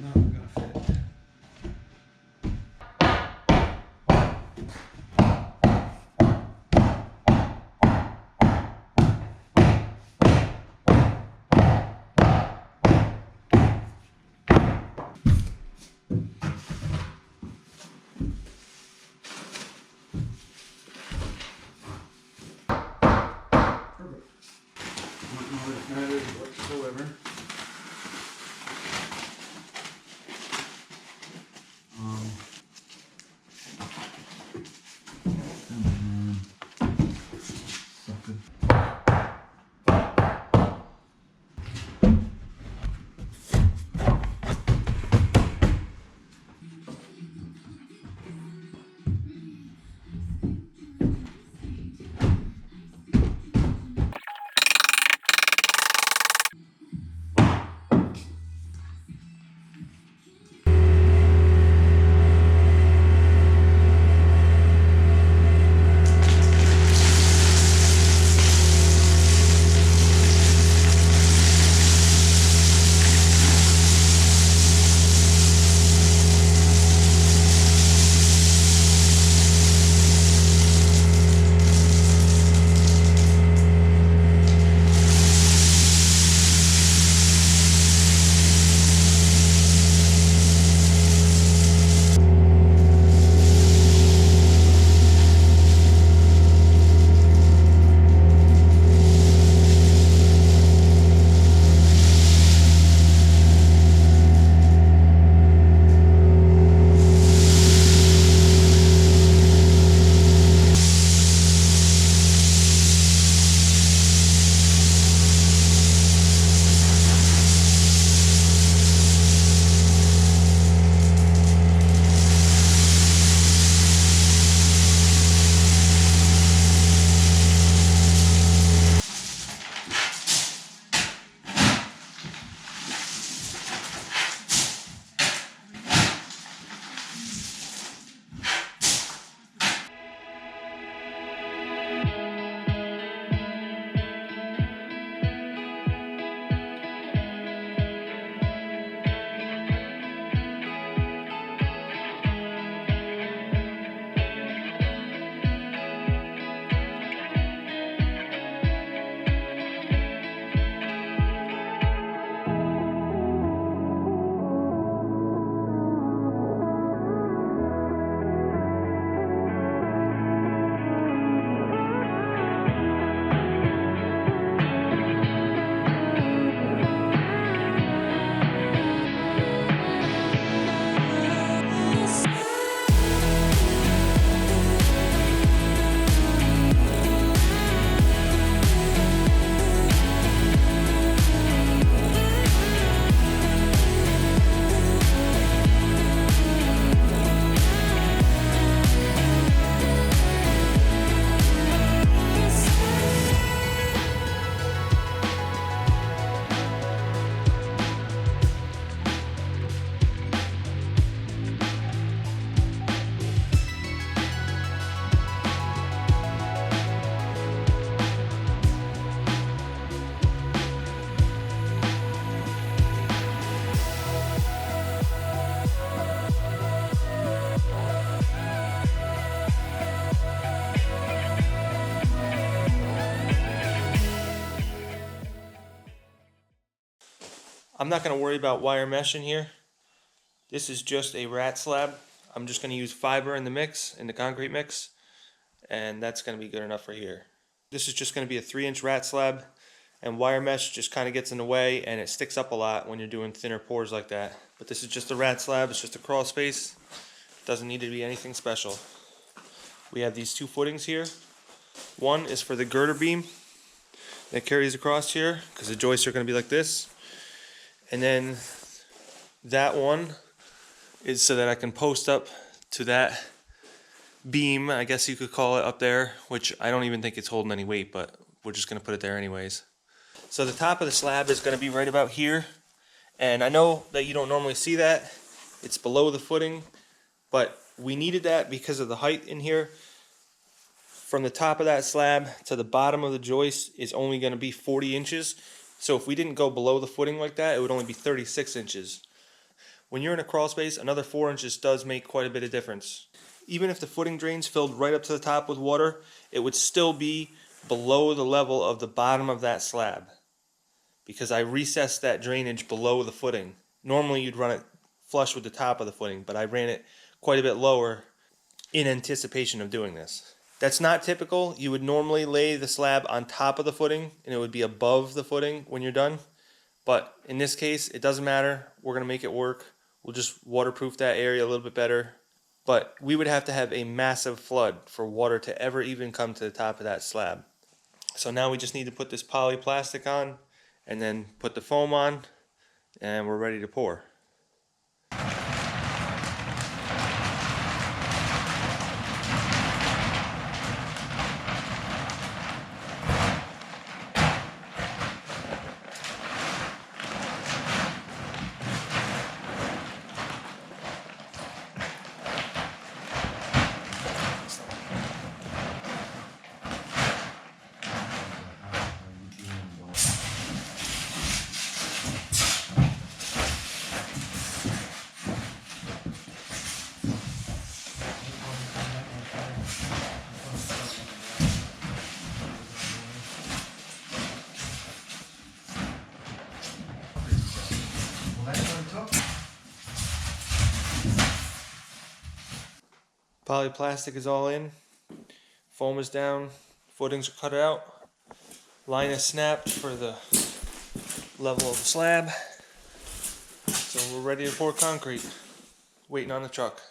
not gonna fit. Perfect. Not know that it matters whatsoever. Something. I'm not going to worry about wire mesh in here. This is just a rat slab. I'm just going to use fiber in the mix, in the concrete mix, and that's going to be good enough for here. This is just going to be a 3-inch rat slab, and wire mesh just kind of gets in the way and it sticks up a lot when you're doing thinner pours like that. But this is just a rat slab, it's just a crawl space. Doesn't need to be anything special. We have these 2 footings here. One is for the girder beam that carries across here, because the joists are going to be like this. And then that one is so that I can post up to that beam, I guess you could call it, up there, which I don't even think it's holding any weight, but we're just going to put it there anyways. So the top of the slab is going to be right about here, and I know that you don't normally see that. It's below the footing, but we needed that because of the height in here. From the top of that slab to the bottom of the joist is only going to be 40 inches. So if we didn't go below the footing like that, it would only be 36 inches. When you're in a crawl space, another 4 inches does make quite a bit of difference. Even if the footing drains filled right up to the top with water, it would still be below the level of the bottom of that slab, because I recessed that drainage below the footing. Normally you'd run it flush with the top of the footing, but I ran it quite a bit lower in anticipation of doing this. That's not typical. You would normally lay the slab on top of the footing and it would be above the footing when you're done. But in this case, it doesn't matter. We're going to make it work. We'll just waterproof that area a little bit better. But we would have to have a massive flood for water to ever even come to the top of that slab. So now we just need to put this polyplastic on and then put the foam on, and we're ready to pour. Polyplastic is all in, foam is down, footings are cut out, line is snapped for the level of the slab. So we're ready to pour concrete, waiting on the truck.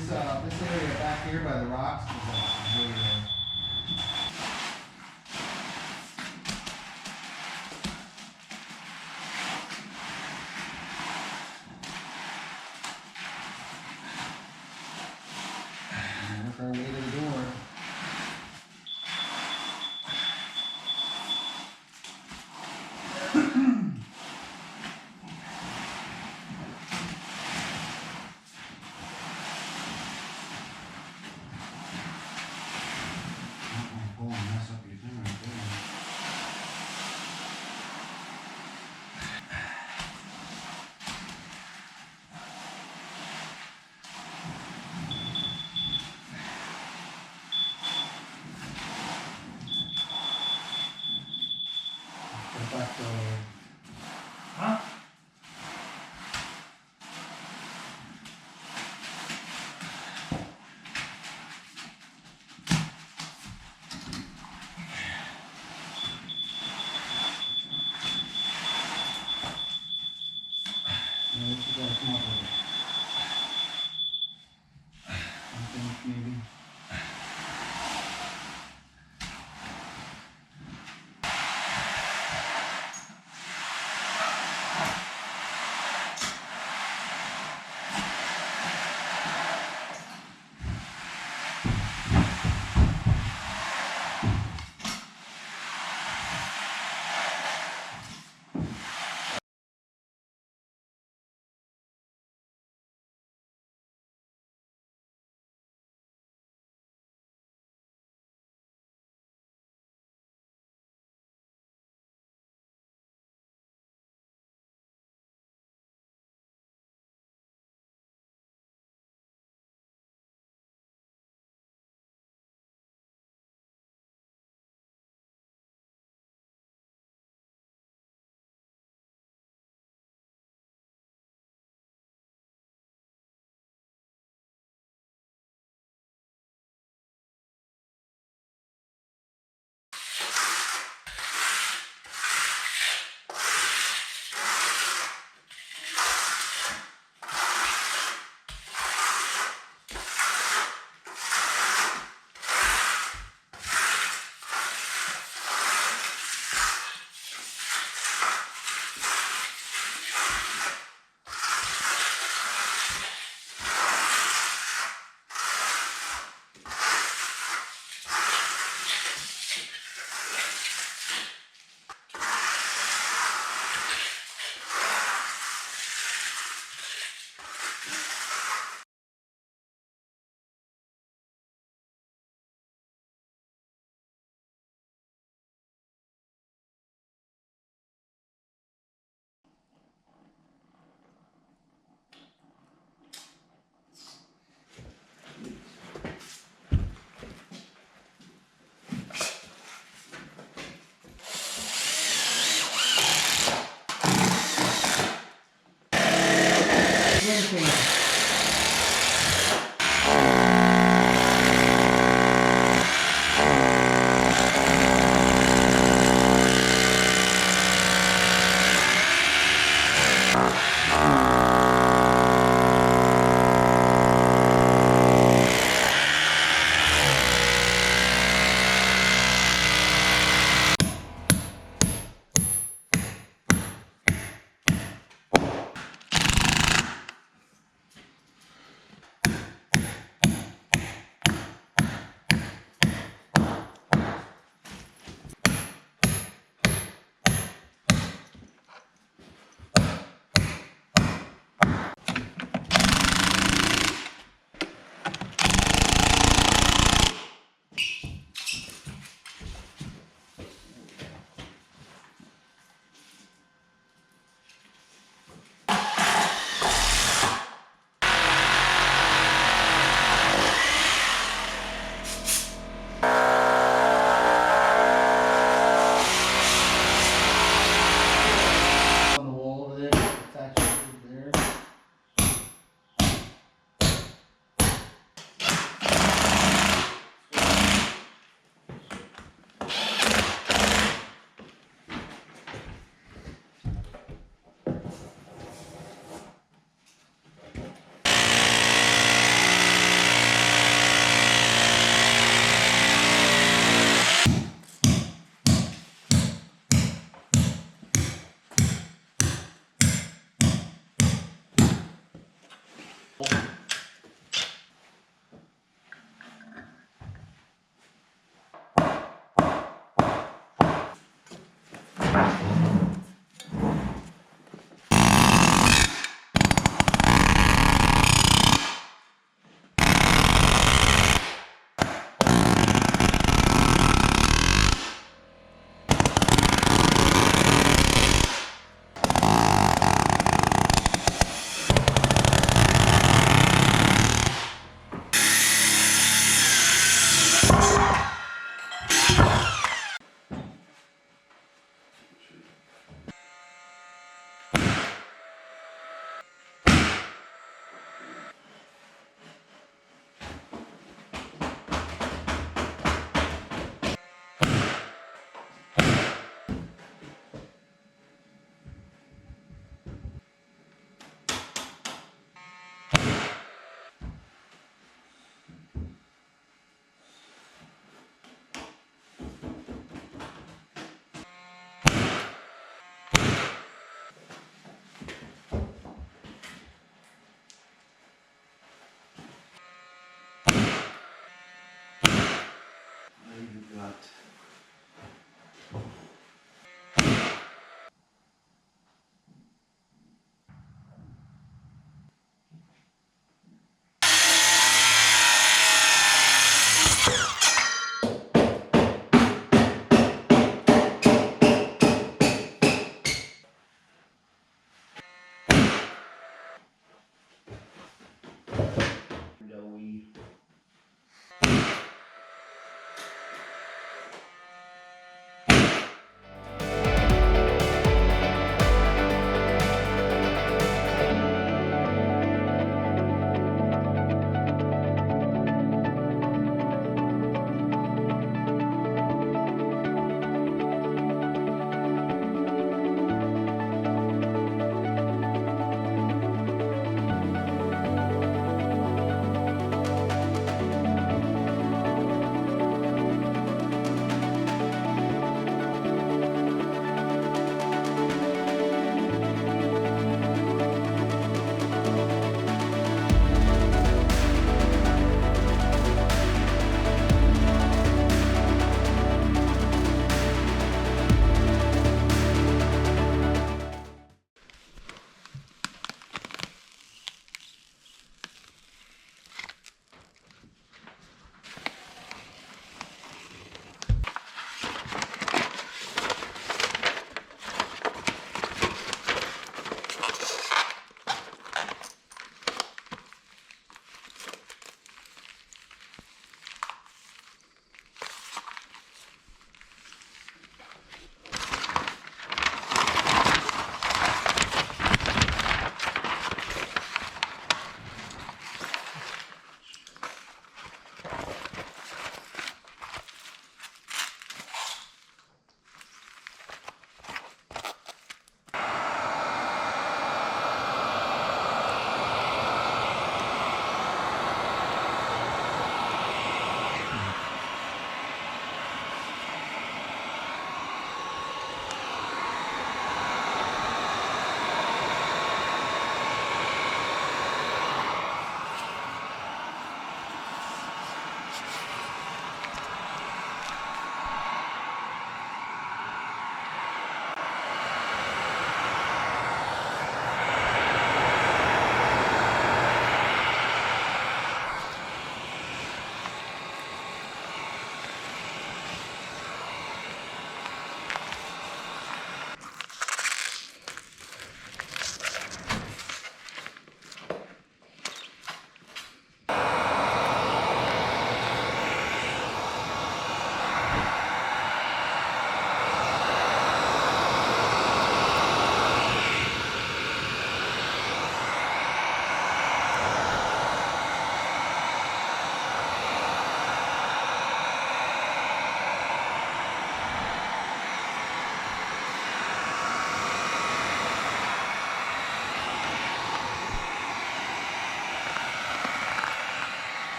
This area back here by the rocks is really low. Work our way to the door. Oh, mess up your thing right there. Go back to... Huh? Yeah, we should gotta come up with it. I think maybe.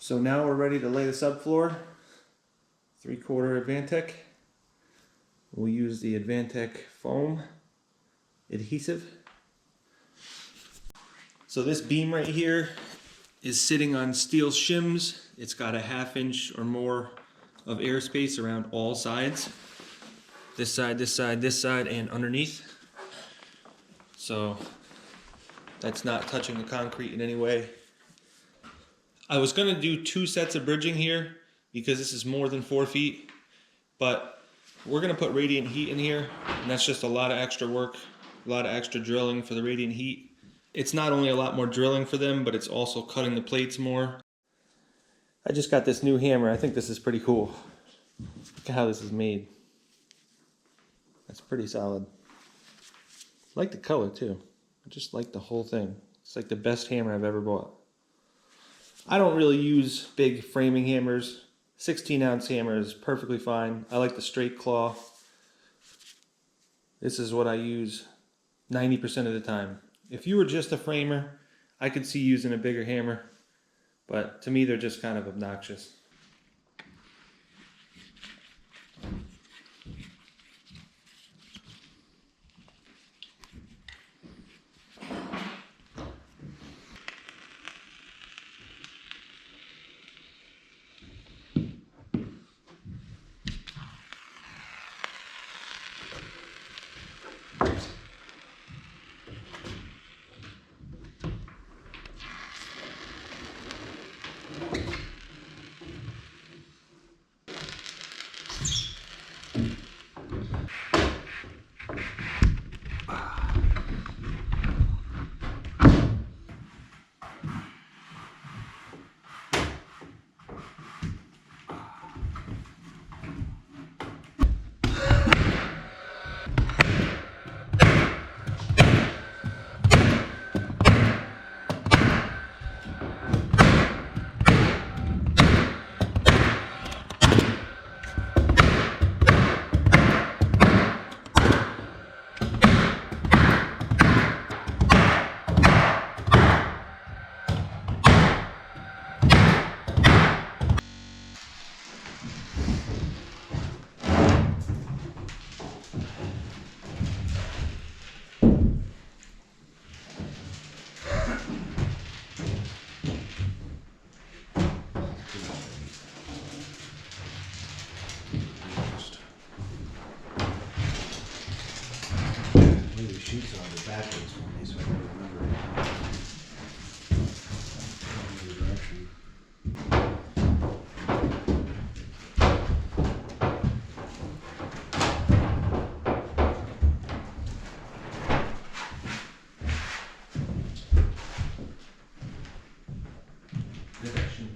So now we're ready to lay the subfloor. 3/4 Advantech. We'll use the Advantech foam adhesive. So this beam right here is sitting on steel shims. It's got a 1/2 inch or more of airspace around all sides. This side, this side, this side, and underneath. So that's not touching the concrete in any way. I was gonna do 2 sets of bridging here because this is more than 4 feet, but we're gonna put radiant heat in here, and that's just a lot of extra work, a lot of extra drilling for the radiant heat. It's not only a lot more drilling for them, but it's also cutting the plates more. I just got this new hammer. I think this is pretty cool. Look at how this is made. That's pretty solid. I like the color too. I just like the whole thing. It's like the best hammer I've ever bought. I don't really use big framing hammers. 16-ounce hammer is perfectly fine. I like the straight claw. This is what I use 90% of the time. If you were just a framer, I could see using a bigger hammer, but to me they're just kind of obnoxious. Sheets on the backwards for me, so I don't remember it. The direction. Good action.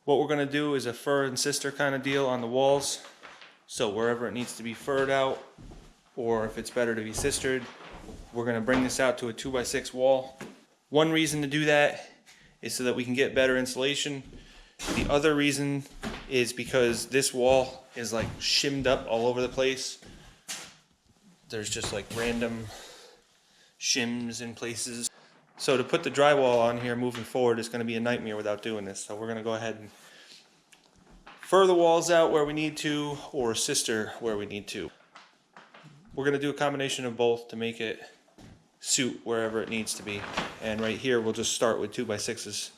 What we're gonna do is a fur and sister kind of deal on the walls. So wherever it needs to be furred out, or if it's better to be sistered, we're gonna bring this out to a 2x6 wall. One reason to do that is so that we can get better insulation. The other reason is because this wall is like shimmed up all over the place. There's just like random shims in places. So to put the drywall on here moving forward is going to be a nightmare without doing this. So we're going to go ahead and fur the walls out where we need to, or sister where we need to. We're going to do a combination of both to make it suit wherever it needs to be. And right here we'll just start with 2x6s.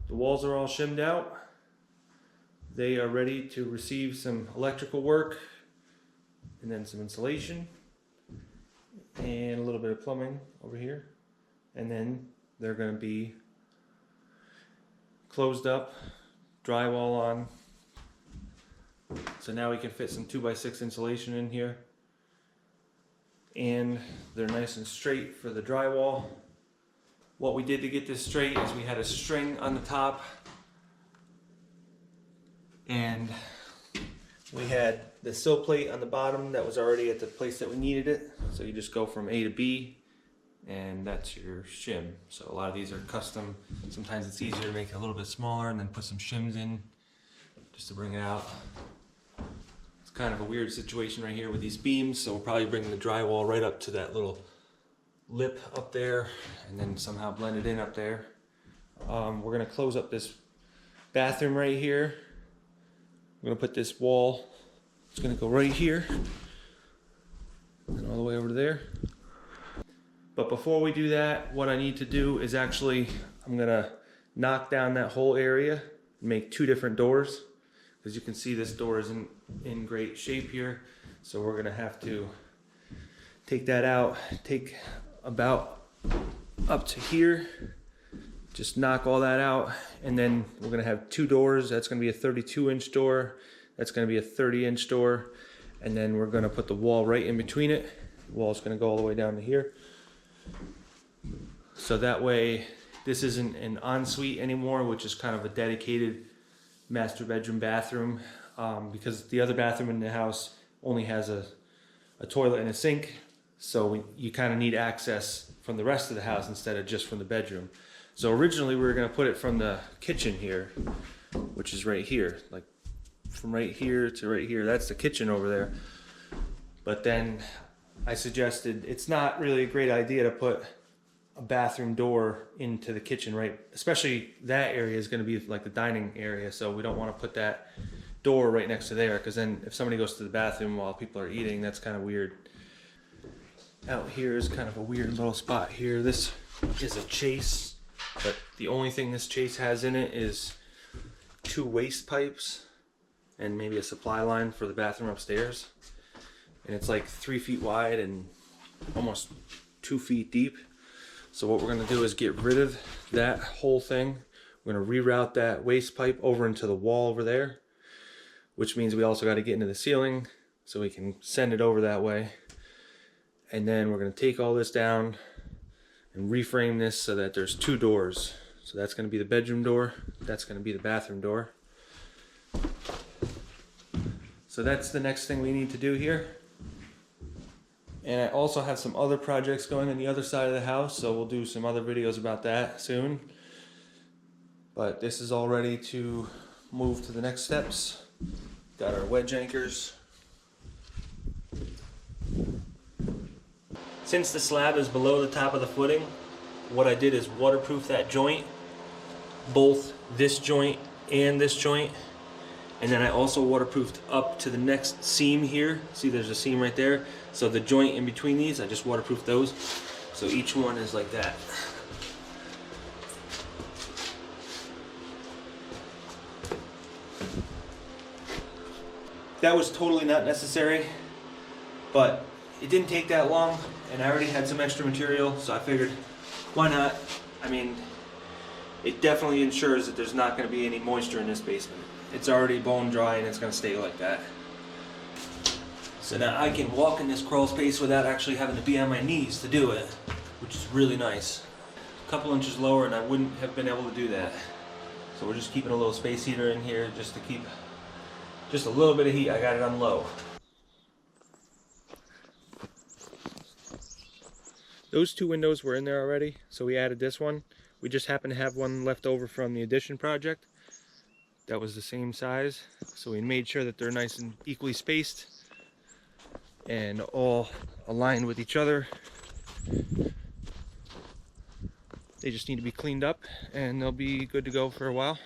The walls are all shimmed out. They are ready to receive some electrical work and then some insulation and a little bit of plumbing over here. And then they're going to be closed up, drywall on. So now we can fit some 2x6 insulation in here. And they're nice and straight for the drywall. What we did to get this straight is we had a string on the top and we had the sill plate on the bottom that was already at the place that we needed it. So you just go from A to B and that's your shim. So a lot of these are custom. Sometimes it's easier to make it a little bit smaller and then put some shims in just to bring it out. It's kind of a weird situation right here with these beams, so we'll probably bring the drywall right up to that little lip up there and then somehow blend it in up there. We're going to close up this bathroom right here. We're going to put this wall, it's going to go right here and all the way over to there. But before we do that, what I need to do is actually, I'm going to knock down that whole area and make two different doors. As you can see, this door isn't in great shape here, so we're going to have to take that out, take about up to here, just knock all that out, and then we're going to have two doors. That's going to be a 32-inch door, that's going to be a 30-inch door, and then we're going to put the wall right in between it. The wall's going to go all the way down to here. So that way this isn't an ensuite anymore, which is kind of a dedicated master bedroom bathroom, because the other bathroom in the house only has a toilet and a sink. So you kind of need access from the rest of the house instead of just from the bedroom. So originally we were going to put it from the kitchen here, which is right here. Like from right here to right here, that's the kitchen over there. But then I suggested it's not really a great idea to put a bathroom door into the kitchen, right? Especially that area is going to be like the dining area, so we don't want to put that door right next to there, because then if somebody goes to the bathroom while people are eating, that's kind of weird. Out here is kind of a weird little spot here. This is a chase, but the only thing this chase has in it is 2 waste pipes and maybe a supply line for the bathroom upstairs. And it's like 3 feet wide and almost 2 feet deep. So what we're gonna do is get rid of that whole thing. We're gonna reroute that waste pipe over into the wall over there, which means we also got to get into the ceiling so we can send it over that way. And then we're going to take all this down and reframe this so that there's 2 doors. So that's going to be the bedroom door, that's going to be the bathroom door. So that's the next thing we need to do here. And I also have some other projects going on the other side of the house, so we'll do some other videos about that soon. But this is all ready to move to the next steps. Got our wedge anchors. Since the slab is below the top of the footing, what I did is waterproof that joint, both this joint and this joint. And then I also waterproofed up to the next seam here. See, there's a seam right there. So the joint in between these, I just waterproofed those. So each one is like that. That was totally not necessary, but it didn't take that long, and I already had some extra material, so I figured, why not? I mean, it definitely ensures that there's not going to be any moisture in this basement. It's already bone dry and it's going to stay like that. So now I can walk in this crawl space without actually having to be on my knees to do it, which is really nice. A couple inches lower and I wouldn't have been able to do that. So we're just keeping a little space heater in here just to keep just a little bit of heat. I got it on low. Those 2 windows were in there already, so we added this one. We just happened to have one left over from the addition project that was the same size, so we made sure that they're nice and equally spaced and all aligned with each other. They just need to be cleaned up and they'll be good to go for a while.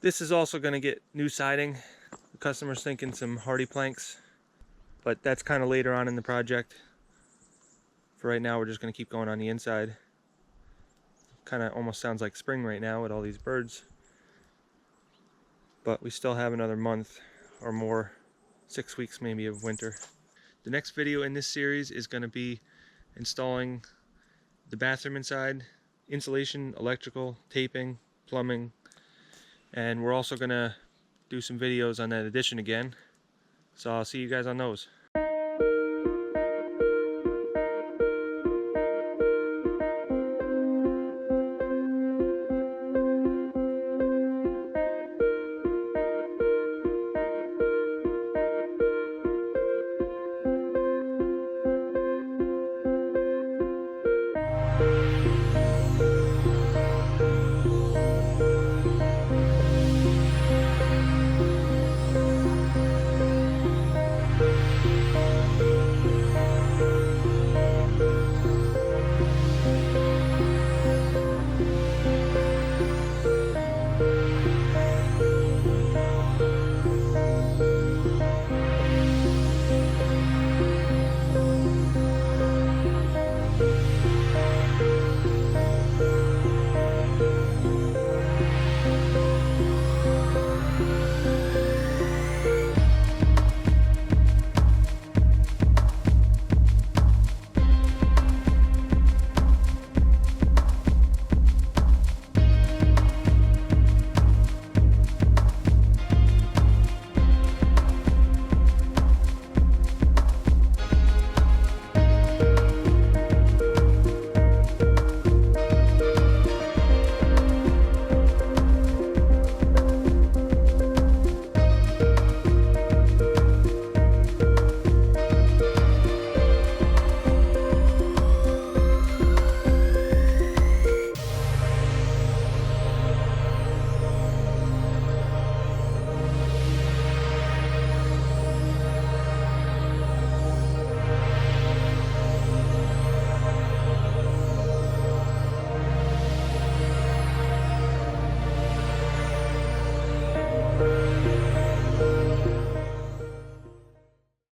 This is also going to get new siding. The customer's thinking some hardy planks, but that's kind of later on in the project. For right now, we're just going to keep going on the inside. Kind of almost sounds like spring right now with all these birds. But we still have another month or more, 6 weeks maybe, of winter. The next video in this series is going to be installing the bathroom inside, insulation, electrical, taping, plumbing, and we're also going to do some videos on that addition again. So I'll see you guys on those.